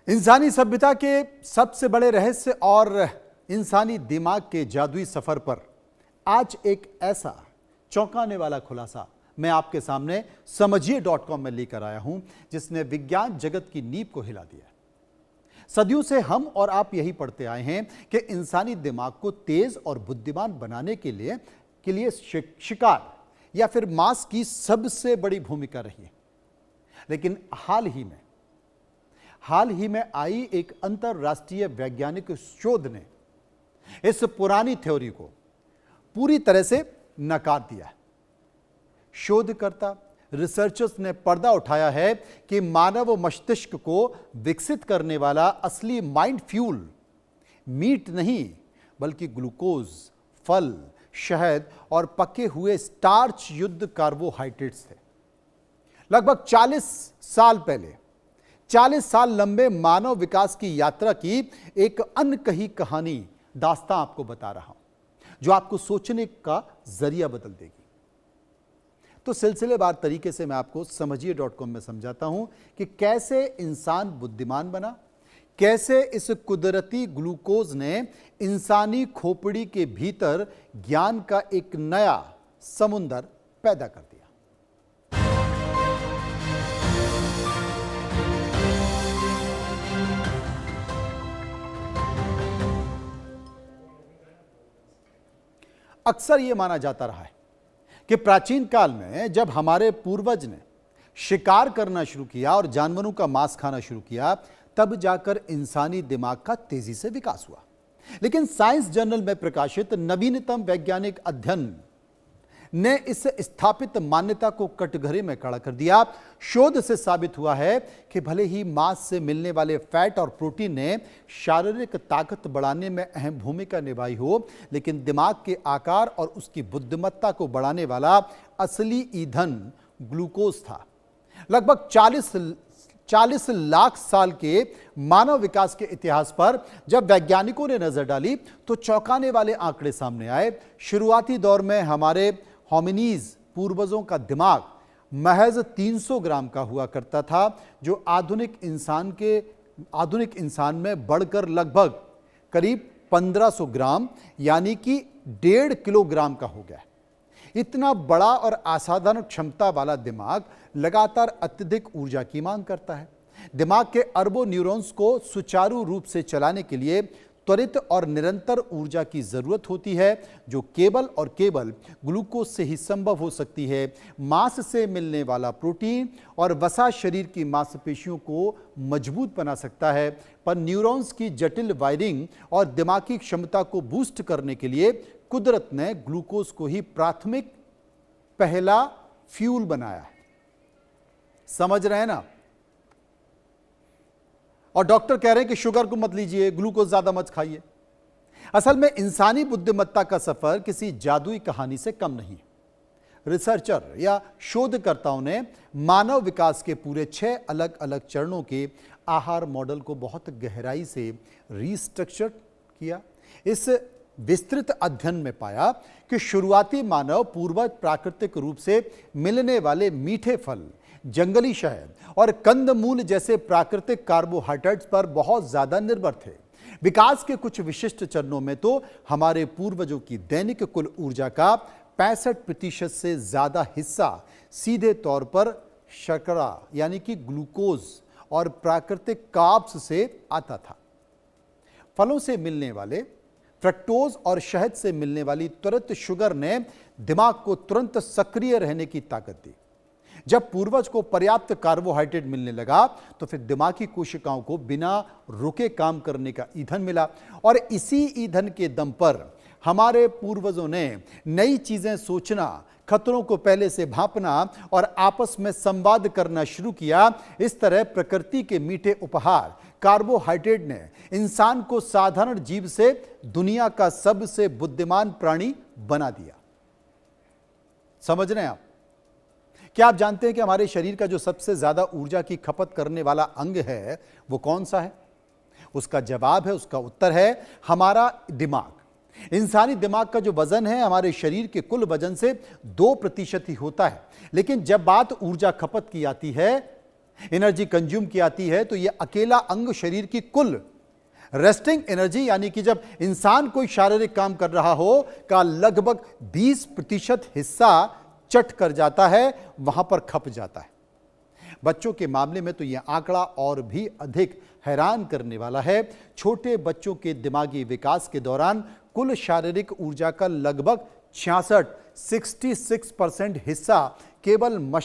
इंसानी सभ्यता के सबसे बड़े रहस्य और इंसानी दिमाग के जादुई सफर पर आज एक ऐसा चौंकाने वाला खुलासा मैं आपके सामने समझिए.com में लेकर आया हूं, जिसने विज्ञान जगत की नींव को हिला दिया। सदियों से हम और आप यही पढ़ते आए हैं कि इंसानी दिमाग को तेज और बुद्धिमान बनाने के लिए शिकार या फिर मांस की सबसे बड़ी भूमिका रही है। लेकिन हाल ही में आई एक अंतरराष्ट्रीय वैज्ञानिक शोध ने इस पुरानी थ्योरी को पूरी तरह से नकार दिया है। शोधकर्ता रिसर्चर्स ने पर्दा उठाया है कि मानव मस्तिष्क को विकसित करने वाला असली माइंड फ्यूल मीट नहीं बल्कि ग्लूकोज, फल, शहद और पके हुए स्टार्च युक्त कार्बोहाइड्रेट्स थे। लगभग 40 साल पहले 40 साल लंबे मानव विकास की यात्रा की एक अनकही कहानी दास्तां आपको बता रहा हूं, जो आपको सोचने का जरिया बदल देगी। तो सिलसिलेवार तरीके से मैं आपको समझिए.com में समझाता हूं कि कैसे इंसान बुद्धिमान बना, कैसे इस कुदरती ग्लूकोज ने इंसानी खोपड़ी के भीतर ज्ञान का एक नया समुंदर पैदा कर दिया। अक्सर यह माना जाता रहा है कि प्राचीन काल में जब हमारे पूर्वज ने शिकार करना शुरू किया और जानवरों का मांस खाना शुरू किया, तब जाकर इंसानी दिमाग का तेजी से विकास हुआ। लेकिन साइंस जर्नल में प्रकाशित नवीनतम वैज्ञानिक अध्ययन ने इस स्थापित मान्यता को कटघरे में खड़ा कर दिया। शोध से साबित हुआ है कि भले ही मांस से मिलने वाले फैट और प्रोटीन ने शारीरिक ताकत बढ़ाने में अहम भूमिका निभाई हो, लेकिन दिमाग के आकार और उसकी बुद्धिमत्ता को बढ़ाने वाला असली ईंधन ग्लूकोज था। लगभग 40 लाख साल के मानव विकास के इतिहास पर जब वैज्ञानिकों ने नजर डाली तो चौंकाने वाले आंकड़े सामने आए। शुरुआती दौर में हमारे होमिनीज पूर्वजों का दिमाग महज 300 ग्राम का हुआ करता था, जो आधुनिक इंसान में बढ़कर लगभग करीब 1500 ग्राम यानी कि 1.5 किलोग्राम का हो गया है। इतना बड़ा और असाधारण क्षमता वाला दिमाग लगातार अत्यधिक ऊर्जा की मांग करता है। दिमाग के अरबों न्यूरॉन्स को सुचारू रूप से चलाने के लिए त्वरित और निरंतर ऊर्जा की जरूरत होती है, जो केवल ग्लूकोज से ही संभव हो सकती है। मांस से मिलने वाला प्रोटीन और वसा शरीर की मांसपेशियों को मजबूत बना सकता है, पर न्यूरॉन्स की जटिल वायरिंग और दिमागी क्षमता को बूस्ट करने के लिए कुदरत ने ग्लूकोज को ही प्राथमिक पहला फ्यूल बनाया है। समझ रहे हैं ना? और डॉक्टर कह रहे हैं कि शुगर को मत लीजिए, ग्लूकोज ज्यादा मत खाइए। असल में इंसानी बुद्धिमत्ता का सफर किसी जादुई कहानी से कम नहीं। रिसर्चर या शोधकर्ताओं ने मानव विकास के पूरे 6 अलग अलग चरणों के आहार मॉडल को बहुत गहराई से रीस्ट्रक्चर किया। इस विस्तृत अध्ययन में पाया कि शुरुआती मानव पूर्वज प्राकृतिक रूप से मिलने वाले मीठे फल, जंगली शहद और कंदमूल जैसे प्राकृतिक कार्बोहाइड्रेट्स पर बहुत ज्यादा निर्भर थे। विकास के कुछ विशिष्ट चरणों में तो हमारे पूर्वजों की दैनिक कुल ऊर्जा का 65% से ज्यादा हिस्सा सीधे तौर पर शर्करा यानी कि ग्लूकोज और प्राकृतिक कार्ब्स से आता था। फलों से मिलने वाले फ्रक्टोज और शहद से मिलने वाली त्वरित शुगर ने दिमाग को तुरंत सक्रिय रहने की ताकत दी। जब पूर्वज को पर्याप्त कार्बोहाइड्रेट मिलने लगा तो फिर दिमागी कोशिकाओं को बिना रुके काम करने का ईंधन मिला, और इसी ईंधन के दम पर हमारे पूर्वजों ने नई चीजें सोचना, खतरों को पहले से भांपना और आपस में संवाद करना शुरू किया। इस तरह प्रकृति के मीठे उपहार कार्बोहाइड्रेट ने इंसान को साधारण जीव से दुनिया का सबसे बुद्धिमान प्राणी बना दिया। समझ रहे हैं आप? क्या आप जानते हैं कि हमारे शरीर का जो सबसे ज्यादा ऊर्जा की खपत करने वाला अंग है वो कौन सा है? उसका जवाब है, उसका उत्तर है हमारा दिमाग। इंसानी दिमाग का जो वजन है हमारे शरीर के कुल वजन से 2% ही होता है। लेकिन जब बात ऊर्जा खपत की आती है एनर्जी कंज्यूम की आती है तो यह अकेला अंग शरीर की कुल रेस्टिंग एनर्जी यानी कि जब इंसान कोई शारीरिक काम कर रहा हो का लगभग 20% हिस्सा चट कर जाता है, वहां पर खप जाता है। बच्चों के मामले में तो यह आंकड़ा और भी अधिक हैरान करने वाला है। छोटे बच्चों के दिमागी विकास के दौरान कुल शारीरिक ऊर्जा का लगभग 66% हिस्सा केवल